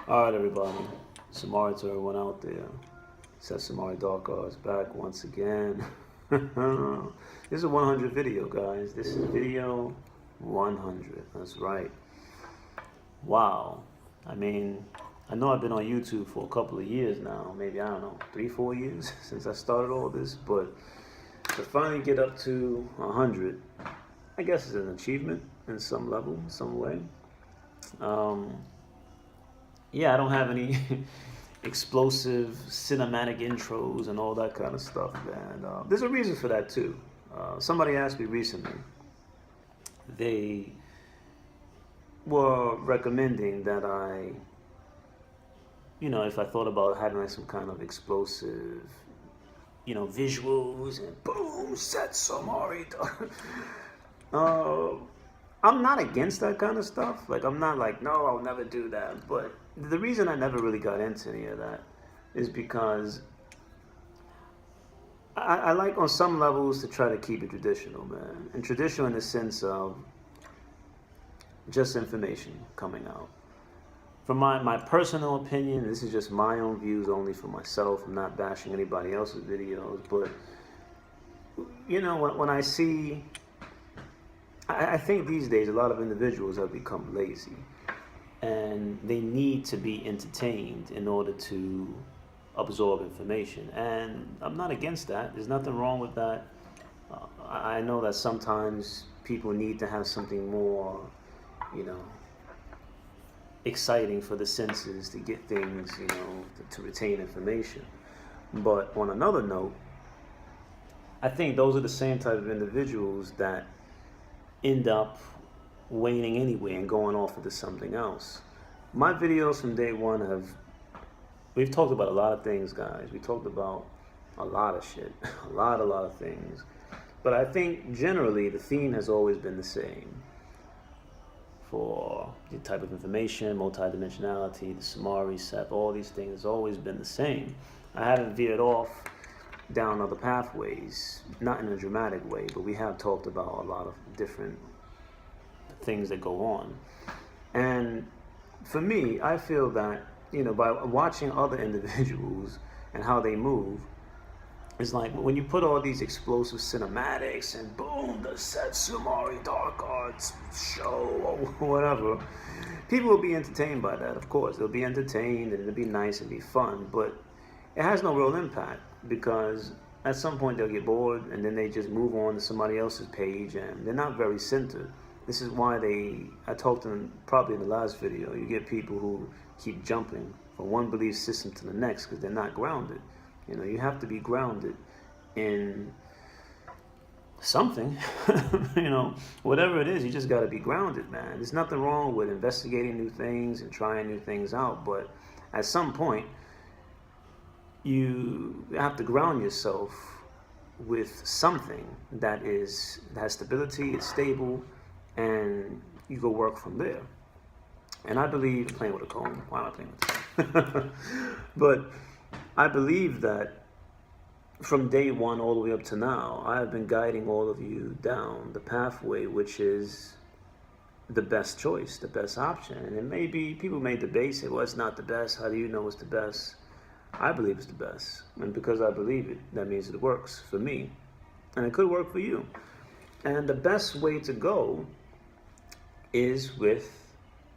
Alright, everybody. Samari to everyone out there. Says Samari Dark Arts back once again. This is a 100 video, guys. This is video 100. That's right. Wow. I mean, I know I've been on YouTube for a couple of years now. Maybe, I don't know, 3-4 years since I started all this. But to finally get up to 100, I guess it's an achievement in some level, some way. Yeah, I don't have any explosive cinematic intros and all that kind of stuff, man. There's a reason for that too. Somebody asked me recently. They were recommending that if I thought about having like some kind of explosive, visuals and boom, set Samari. I'm not against that kind of stuff. Like, I'm not like, no, I'll never do that. But the reason I never really got into any of that is because I like on some levels to try to keep it traditional, man. And traditional in the sense of just information coming out. From my personal opinion, this is just my own views only for myself. I'm not bashing anybody else's videos. But, when I see... I think these days a lot of individuals have become lazy and they need to be entertained in order to absorb information. And I'm not against that. There's nothing wrong with that. I know that sometimes people need to have something more, exciting for the senses to get things, to retain information. But on another note, I think those are the same type of individuals that end up waning anyway and going off into something else. My videos from day one we've talked about a lot of things, guys. We talked about a lot of shit, a lot of things. But I think generally the theme has always been the same for the type of information, multidimensionality, the SUMARI, SEP, all these things has always been the same. I haven't veered off down other pathways, not in a dramatic way, but we have talked about a lot of different things that go on. And for me, I feel that, by watching other individuals and how they move, it's like when you put all these explosive cinematics and boom, the set Sumari Dark Arts show or whatever, people will be entertained by that, of course. They'll be entertained and it'll be nice and be fun, but it has no real impact because at some point they'll get bored and then they just move on to somebody else's page and they're not very centered. This is why I talked to them probably in the last video, you get people who keep jumping from one belief system to the next because they're not grounded. You have to be grounded in something, whatever it is, you just got to be grounded, man. There's nothing wrong with investigating new things and trying new things out, but at some point, you have to ground yourself with something that has stability, it's stable, and you go work from there. And I believe, playing with a comb, why am I playing with this? But I believe that from day one all the way up to now, I have been guiding all of you down the pathway, which is the best choice, the best option. And it may be, people may debate, say, well, it's not the best. How do you know it's the best? I believe it's the best, and because I believe it, that means it works for me, and it could work for you. And the best way to go is with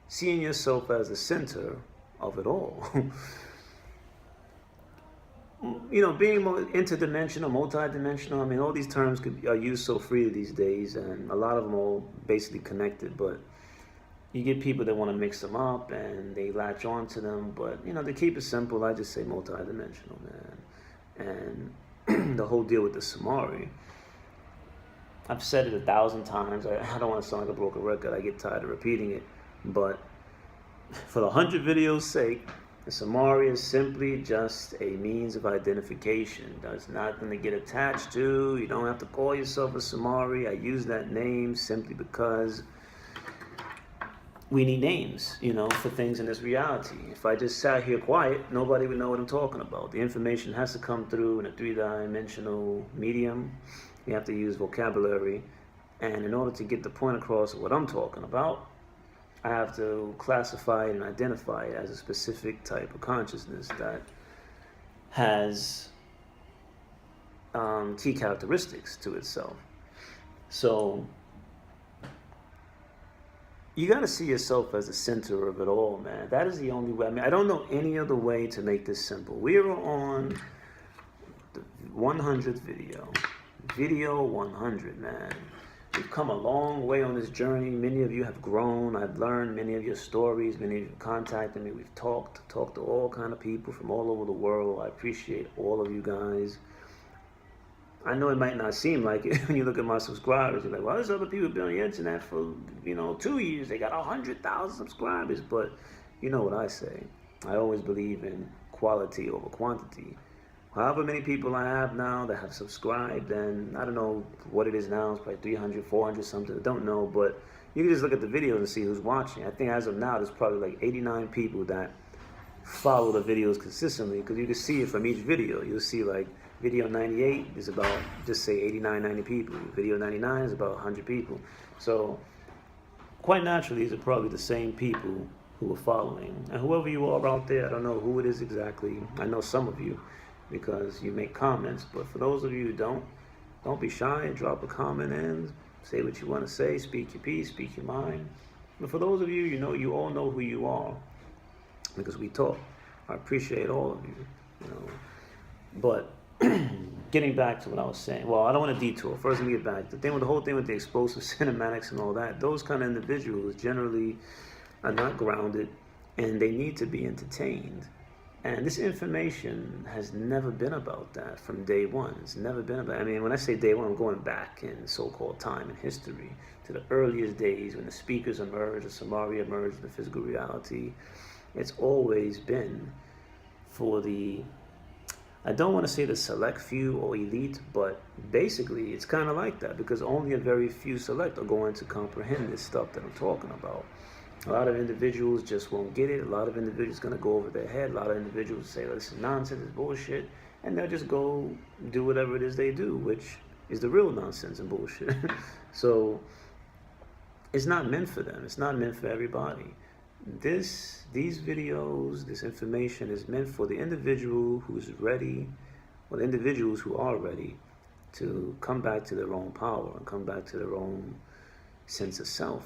seeing yourself as the center of it all. Being interdimensional, multidimensional, I mean, all these terms are used so freely these days, and a lot of them are all basically connected, but you get people that want to mix them up and they latch on to them, but to keep it simple, I just say multidimensional, man. And the whole deal with the SUMARI, I've said it 1,000 times. I don't want to sound like a broken record. I get tired of repeating it, but for the 100 videos' sake, the SUMARI is simply just a means of identification. There's nothing to get attached to. You don't have to call yourself a SUMARI. I use that name simply because we need names, for things in this reality. If I just sat here quiet, nobody would know what I'm talking about. The information has to come through in a 3-dimensional medium. You have to use vocabulary. And in order to get the point across of what I'm talking about, I have to classify it and identify it as a specific type of consciousness that has key characteristics to itself. So you got to see yourself as the center of it all, man. That is the only way. I mean, I don't know any other way to make this simple. We are on the 100th video 100, man. We've come a long way on this journey. Many of you have grown. I've learned many of your stories. Many of you have contacted me. We've talked to all kind of people from all over the world. I appreciate all of you guys. I know it might not seem like it when you look at my subscribers. You're like, well, there's other people been on the internet for, 2 years. They got 100,000 subscribers. But you know what I say. I always believe in quality over quantity. However many people I have now that have subscribed, and I don't know what it is now, it's probably 300, 400 something, I don't know, but you can just look at the videos and see who's watching. I think as of now, there's probably like 89 people that follow the videos consistently, because you can see it from each video. You'll see like video 98 is about, just say 89, 90 people. Video 99 is about 100 people. So quite naturally, these are probably the same people who are following. And whoever you are out there, I don't know who it is exactly. I know some of you, because you make comments, but for those of you who don't be shy. Drop a comment and say what you want to say. Speak your piece, speak your mind. But for those of you, you all know who you are, because we talk. I appreciate all of you, But getting back to what I was saying, well, I don't want to detour. First, let me get back. The whole thing with the explosive cinematics and all that, those kind of individuals generally are not grounded, and they need to be entertained. And this information has never been about that from day one. It's never been about, when I say day one, I'm going back in so-called time and history to the earliest days when the speakers emerged, the SUMARI emerged, the physical reality. It's always been for the, I don't want to say the select few or elite, but basically it's kind of like that, because only a very few select are going to comprehend this stuff that I'm talking about. A lot of individuals just won't get it. A lot of individuals going to go over their head. A lot of individuals say, oh, this is nonsense, it's bullshit. And they'll just go do whatever it is they do, which is the real nonsense and bullshit. So it's not meant for them. It's not meant for everybody. These videos, this information is meant for the individual who's ready, or the individuals who are ready to come back to their own power and come back to their own sense of self.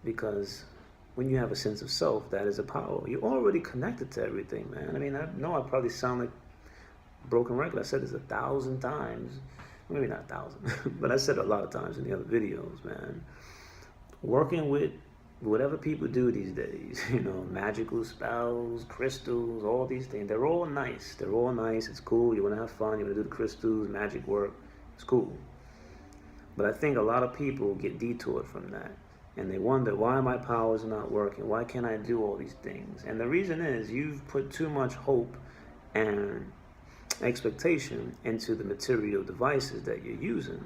Because when you have a sense of self, that is a power. You're already connected to everything, man. I know I probably sound like a broken record. I said this 1,000 times. Maybe not 1,000, but I said it a lot of times in the other videos, man. Working with whatever people do these days, magical spells, crystals, all these things, they're all nice. They're all nice. It's cool. You want to have fun. You want to do the crystals, magic work. It's cool. But I think a lot of people get detoured from that. And they wonder, why my powers are not working? Why can't I do all these things? And the reason is you've put too much hope and expectation into the material devices that you're using.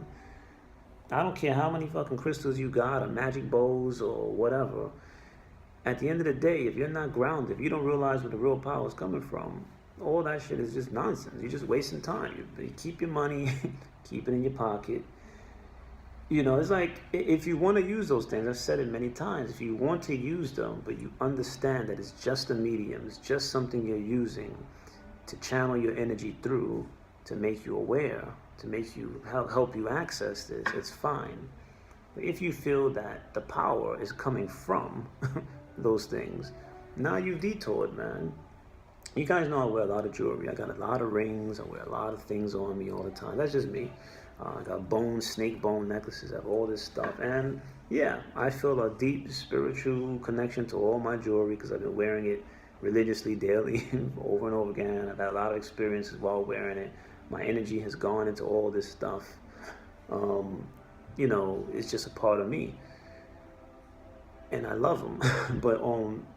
I don't care how many fucking crystals you got, or magic bowls, or whatever. At the end of the day, if you're not grounded, if you don't realize where the real power is coming from, all that shit is just nonsense. You're just wasting time. You keep your money, keep it in your pocket. It's like, if you want to use those things, I've said it many times, if you want to use them, but you understand that it's just a medium, it's just something you're using to channel your energy through, to make you aware, to make you, help you access this, it's fine. But if you feel that the power is coming from those things, now you've detoured, man. You guys know I wear a lot of jewelry. I got a lot of rings. I wear a lot of things on me all the time. That's just me. I got snake bone necklaces. I have all this stuff. And yeah, I feel a deep spiritual connection to all my jewelry because I've been wearing it religiously daily over and over again. I've had a lot of experiences while wearing it. My energy has gone into all this stuff. It's just a part of me. And I love them. But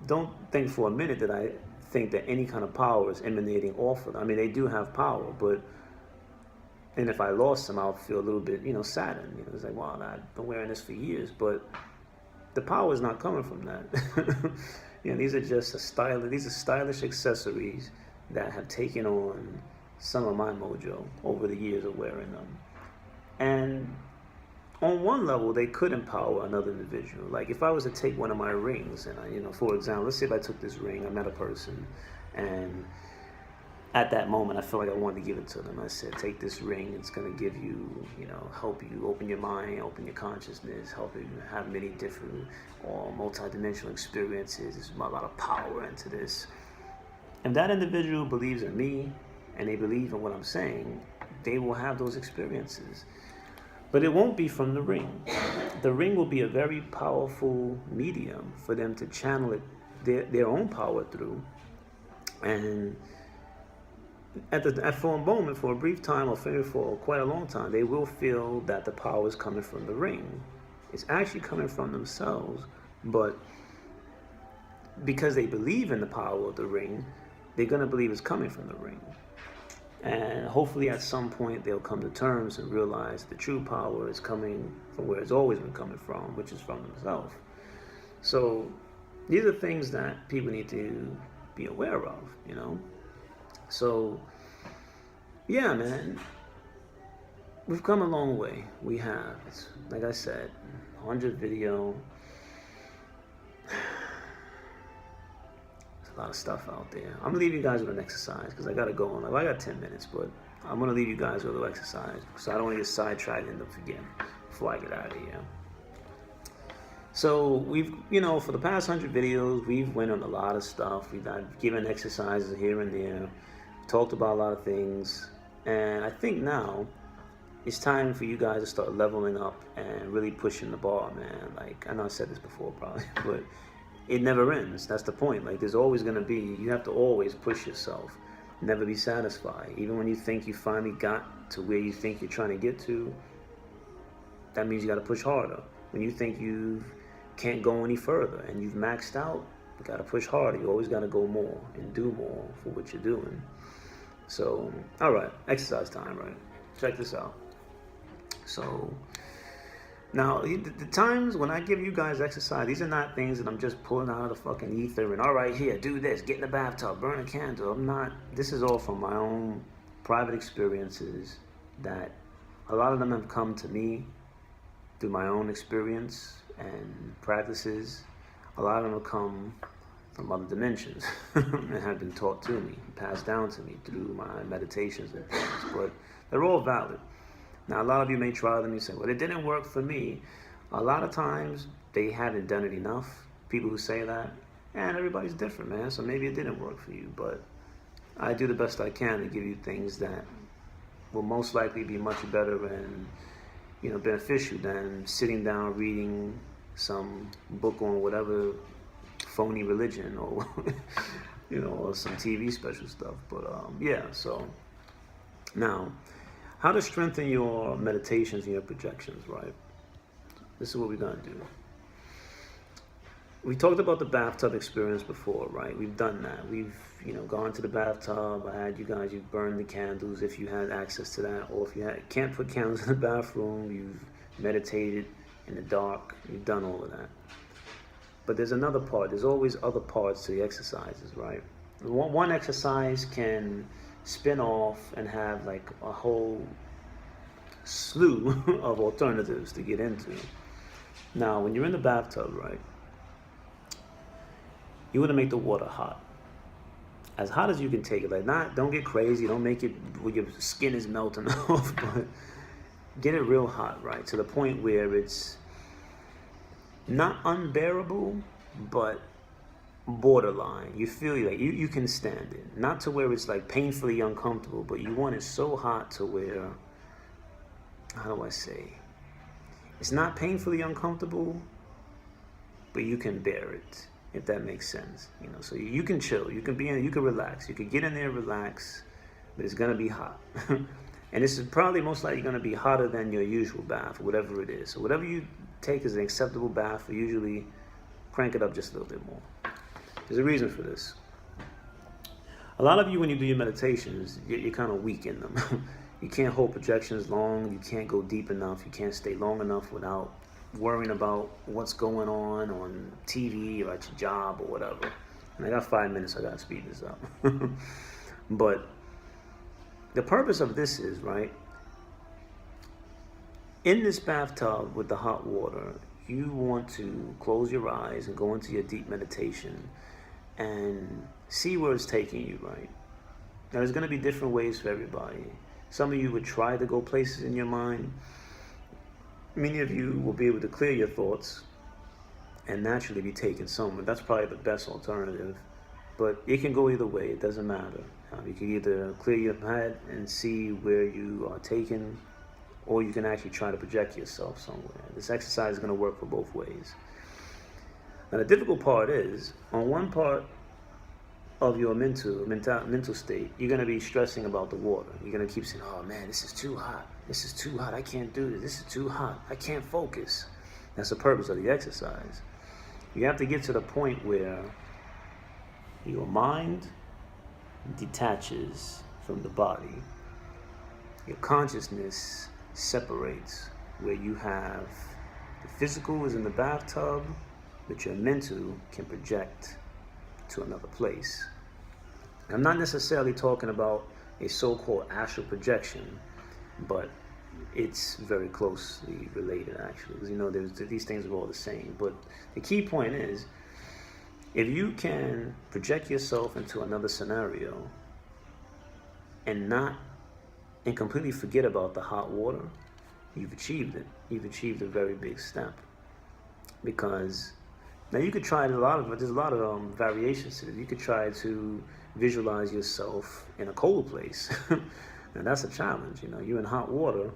don't think for a minute that I think that any kind of power is emanating off of them. They do have power, and if I lost them, I'll feel a little bit, saddened. It's like, wow, I've been wearing this for years, but the power is not coming from that. These are just these are stylish accessories that have taken on some of my mojo over the years of wearing them. And on one level, they could empower another individual. Like if I was to take one of my rings, and for example, let's say if I took this ring, I met a person, and at that moment, I felt like I wanted to give it to them. I said, take this ring. It's going to give you, help you open your mind, open your consciousness, help you have many different or multidimensional experiences. There's a lot of power into this. If that individual believes in me and they believe in what I'm saying, they will have those experiences. But it won't be from the ring. The ring will be a very powerful medium for them to channel it, their own power through. And for a moment, for a brief time, or for quite a long time, they will feel that the power is coming from the ring. It's actually coming from themselves, but because they believe in the power of the ring, they're going to believe it's coming from the ring. And hopefully at some point they'll come to terms and realize the true power is coming from where it's always been coming from, which is from themselves. So these are things that people need to be aware of, So, yeah, man, we've come a long way. We have. It's, like I said, 100 video. There's a lot of stuff out there. I'm going to leave you guys with an exercise because I got to go on. I got 10 minutes, but I'm going to leave you guys with a little exercise because I don't want to get sidetracked and end up forgetting before I get out of here. So we've, for the past 100 videos, we've went on a lot of stuff. We've given exercises here and there. Talked about a lot of things, and I think now it's time for you guys to start leveling up and really pushing the bar, man. Like, I know I said this before probably, but it never ends. That's the point. Like, there's always going to be, you have to always push yourself, never be satisfied. Even when you think you finally got to where you think you're trying to get to, that means you got to push harder. When you think you can't go any further and you've maxed out, you got to push harder. You always got to go more and do more for what you're doing. So, all right, exercise time, right? Check this out. So, now, the times when I give you guys exercise, these are not things that I'm just pulling out of the fucking ether and, all right, here, do this, get in the bathtub, burn a candle. I'm not, this is all from my own private experiences that a lot of them have come to me through my own experience and practices. A lot of them have come from other dimensions and have been taught to me, passed down to me through my meditations and things, but they're all valid. Now, a lot of you may try them and say, well, it didn't work for me. A lot of times, they haven't done it enough. People who say that, and everybody's different, man, so maybe it didn't work for you, but I do the best I can to give you things that will most likely be much better and, beneficial than sitting down reading some book on whatever phony religion or or some TV special stuff. But yeah, so now how to strengthen your meditations and your projections, right? This is what we're gonna do. We talked about the bathtub experience before, right? We've done that. We've gone to the bathtub. I had you guys, you've burned the candles if you had access to that, or if you can't put candles in the bathroom, you've meditated in the dark. You've done all of that. But there's another part. There's always other parts to the exercises, right? One exercise can spin off and have like a whole slew of alternatives to get into. Now, when you're in the bathtub, right, you want to make the water hot. As hot as you can take it. Like, don't get crazy. Don't make it where your skin is melting off, but get it real hot, right? To the point where it's not unbearable, but borderline. You feel like you can stand it. Not to where it's like painfully uncomfortable, but you want it so hot to where, how do I say? It's not painfully uncomfortable, but you can bear it, if that makes sense. So you can chill, you can relax, you can get in there, relax, but it's gonna be hot. And this is probably most likely gonna be hotter than your usual bath, or whatever it is. So whatever you take as an acceptable bath, or usually crank it up just a little bit more. There's a reason for this. A lot of you, when you do your meditations, you're kind of weak in them. You can't hold projections long, you can't go deep enough, you can't stay long enough without worrying about what's going on TV or at your job or whatever. And I got 5 minutes, I gotta speed this up. But the purpose of this is, right, In this bathtub with the hot water, you want to close your eyes and go into your deep meditation and see where it's taking you, right? Now, there's going to be different ways for everybody. Some of you would try to go places in your mind. Many of you will be able to clear your thoughts and naturally be taken somewhere. That's probably the best alternative. But it can go either way. It doesn't matter. You can either clear your head and see where you are taken, or you can actually try to project yourself somewhere. This exercise is going to work for both ways. Now, the difficult part is, on one part of your mental state, you're going to be stressing about the water. You're going to keep saying, oh man, this is too hot. This is too hot. I can't do this. This is too hot. I can't focus. That's the purpose of the exercise. You have to get to the point where your mind detaches from the body. Your consciousness separates, where you have the physical is in the bathtub, but your mental can project to another place. I'm not necessarily talking about a so-called astral projection, but it's very closely related, actually, because these things are all the same. But the key point is, if you can project yourself into another scenario and completely forget about the hot water, you've achieved it. You've achieved a very big step. Because now you could try there's a lot of variations to it. You could try to visualize yourself in a cold place. And that's a challenge. You're in hot water,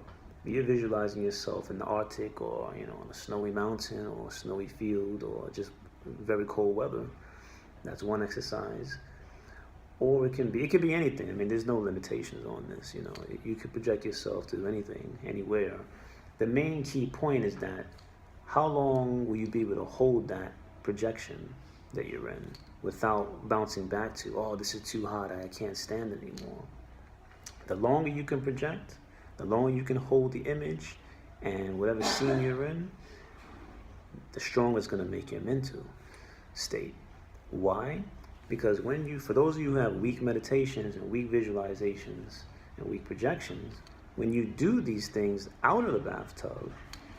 you're visualizing yourself in the Arctic, or on a snowy mountain or a snowy field, or just very cold weather. That's one exercise. Or it could be anything. I mean, there's no limitations on this. You could project yourself to anything, anywhere. The main key point is that how long will you be able to hold that projection that you're in without bouncing back to, oh, this is too hot, I can't stand it anymore. The longer you can project, the longer you can hold the image and whatever scene you're in, the stronger it's going to make your mental state. Why? Because for those of you who have weak meditations and weak visualizations and weak projections, when you do these things out of the bathtub,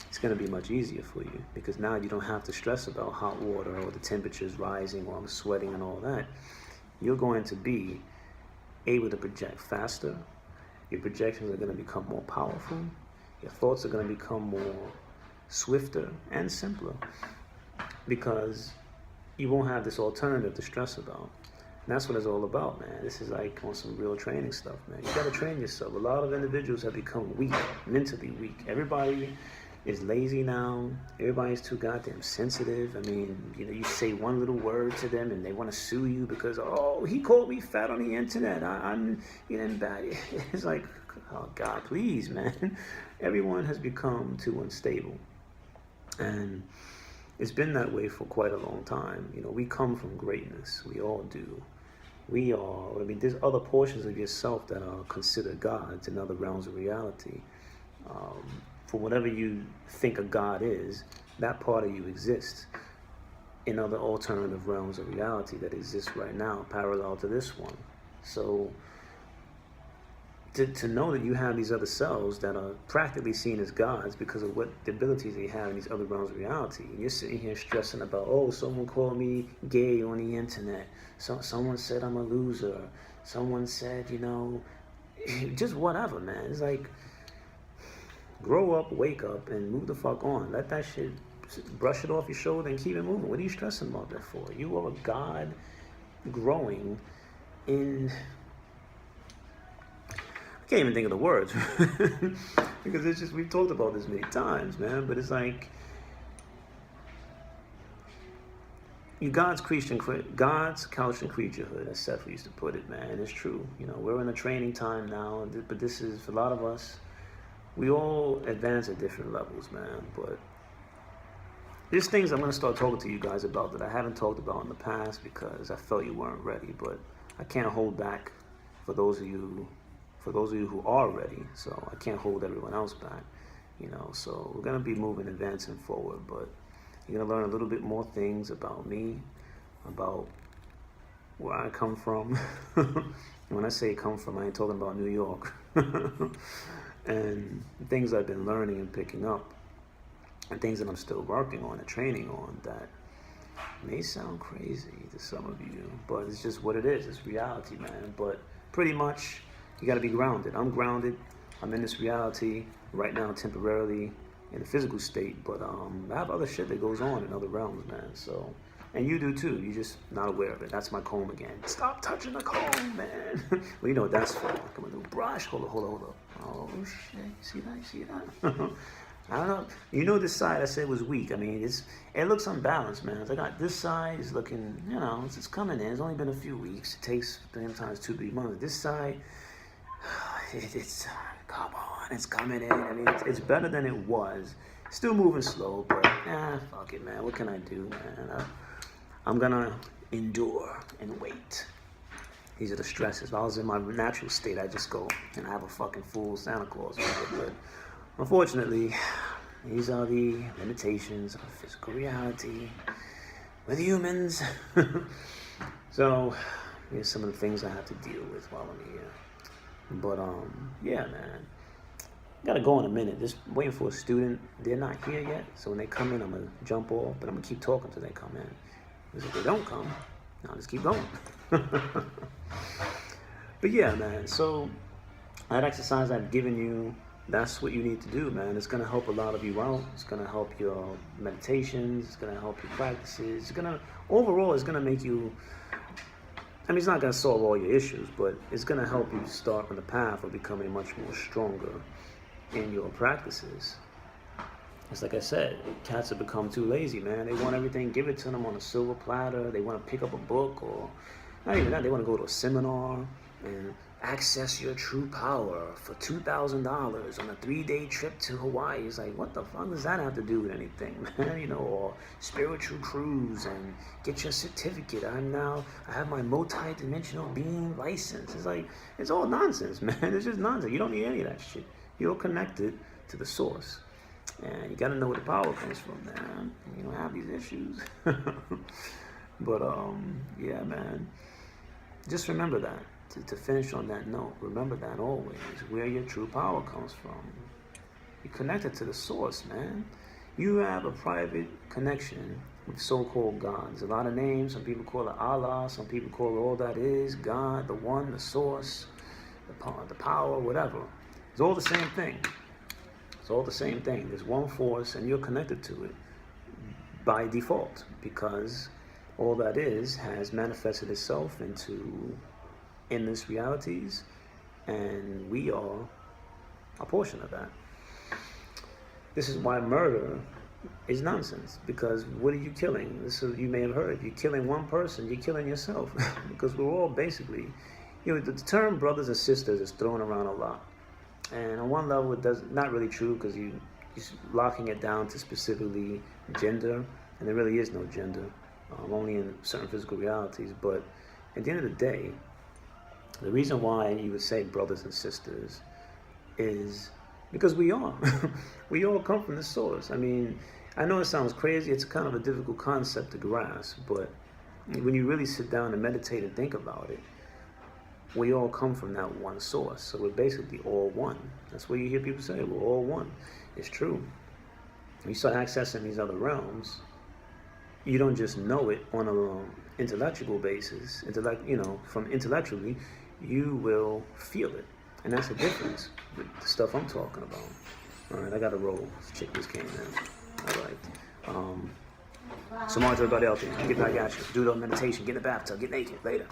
it's going to be much easier for you, because now you don't have to stress about hot water or the temperatures rising or I'm sweating and all that. You're going to be able to project faster. Your projections are going to become more powerful. Your thoughts are going to become more swifter and simpler, because you won't have this alternative to stress about. And that's what it's all about, man. This is like on some real training stuff, man. You got to train yourself. A lot of individuals have become weak, mentally weak. Everybody is lazy now. Everybody's too goddamn sensitive. I mean, you say one little word to them and they want to sue you because, oh, he called me fat on the internet. I'm bad. It's like, oh God, please, man. Everyone has become too unstable. And it's been that way for quite a long time. We come from greatness. We all do. There's other portions of yourself that are considered gods in other realms of reality. For whatever you think a god is, that part of you exists in other alternative realms of reality that exist right now, parallel to this one. So to know that you have these other selves that are practically seen as gods because of what the abilities they have in these other realms of reality, and you're sitting here stressing about, oh, someone called me gay on the internet, someone said I'm a loser, someone said, just whatever, man. It's like, grow up, wake up, and move the fuck on. Let that shit, brush it off your shoulder and keep it moving. What are you stressing about that for? You are a god growing in... I can't even think of the words. Because it's just, we've talked about this many times, man. But it's like, you God's couched in creaturehood, as Seth used to put it, man. And it's true. We're in a training time now, but this is, for a lot of us, we all advance at different levels, man. But there's things I'm going to start talking to you guys about that I haven't talked about in the past because I felt you weren't ready. But I can't hold back for those of you who are ready. So I can't hold everyone else back, So we're going to be moving, advancing forward. But you're going to learn a little bit more things about me, about where I come from. When I say come from, I ain't talking about New York. And things I've been learning and picking up, and things that I'm still working on and training on, that may sound crazy to some of you, but it's just what it is. It's reality, man. But pretty much, you got to be grounded. I'm grounded. I'm in this reality right now, temporarily in a physical state, but I have other shit that goes on in other realms, man. So, and you do too. You're just not aware of it. That's my comb again. Stop touching the comb, man. Well, you know what that's for. Come on, do brush. Hold up. Oh shit! See that? I don't know. You know, this side I said was weak. I mean, it looks unbalanced, man. I got this side is looking, you know, it's coming in. It's only been a few weeks. It takes sometimes 2-3 months. This side, it's come on, it's coming in. I mean, it's better than it was. Still moving slow, but fuck it, man. What can I do, man? I'm gonna endure and wait. These are the stresses. If I was in my natural state, I'd just go and have a fucking full Santa Claus. But unfortunately, these are the limitations of physical reality with humans. So, here's some of the things I have to deal with while I'm here. But, yeah, man. Gotta go in a minute. Just waiting for a student. They're not here yet. So when they come in, I'm gonna jump off. But I'm gonna keep talking till they come in. Because if they don't come, I'll just keep going. But yeah, man. So that exercise I've given you, that's what you need to do, man. It's going to help a lot of you out. It's going to help your meditations. It's going to help your practices. Overall, it's going to make you, I mean, it's not going to solve all your issues, but it's going to help you start on the path of becoming much more stronger in your practices. It's like I said, cats have become too lazy, man. They want everything, give it to them on a silver platter. They want to pick up a book, or not even that, they want to go to a seminar and access your true power for $2,000 on a 3-day trip to Hawaii. It's like, what the fuck does that have to do with anything, man? You know, or spiritual cruise and get your certificate. I have my multi-dimensional being license. It's like, it's all nonsense, man. It's just nonsense. You don't need any of that shit. You're connected to the source. And you gotta know where the power comes from, man. You don't have these issues. But, yeah, man. Just remember that. To finish on that note, remember that always, where your true power comes from. You're connected to the source, man. You have a private connection with so-called God. There's a lot of names. Some people call it Allah. Some people call it all that is, God, the one, the source, the power, whatever. It's all the same thing. It's all the same thing. There's one force, and you're connected to it by default, because all that is has manifested itself into endless realities, and we are a portion of that. This is why murder is nonsense, because what are you killing? This is, you may have heard, you're killing one person, you're killing yourself. Because we're all basically, you know, the term brothers and sisters is thrown around a lot, and on one level it does not really true, because you're locking it down to specifically gender, and there really is no gender, only in certain physical realities. But at the end of the day, the reason why you would say brothers and sisters is because we are. We all come from the source. I mean, I know it sounds crazy. It's kind of a difficult concept to grasp, but when you really sit down and meditate and think about it, we all come from that one source. So we're basically all one. That's what you hear people say, we're all one. It's true. When you start accessing these other realms, you don't just know it on an intellectual basis, from intellectually, you will feel it. And that's the difference with the stuff I'm talking about. All right, I got to roll. This chick just came in. All right. SUMARI to everybody out there. Get back at you. Do the meditation. Get in the bathtub. Get naked. Later.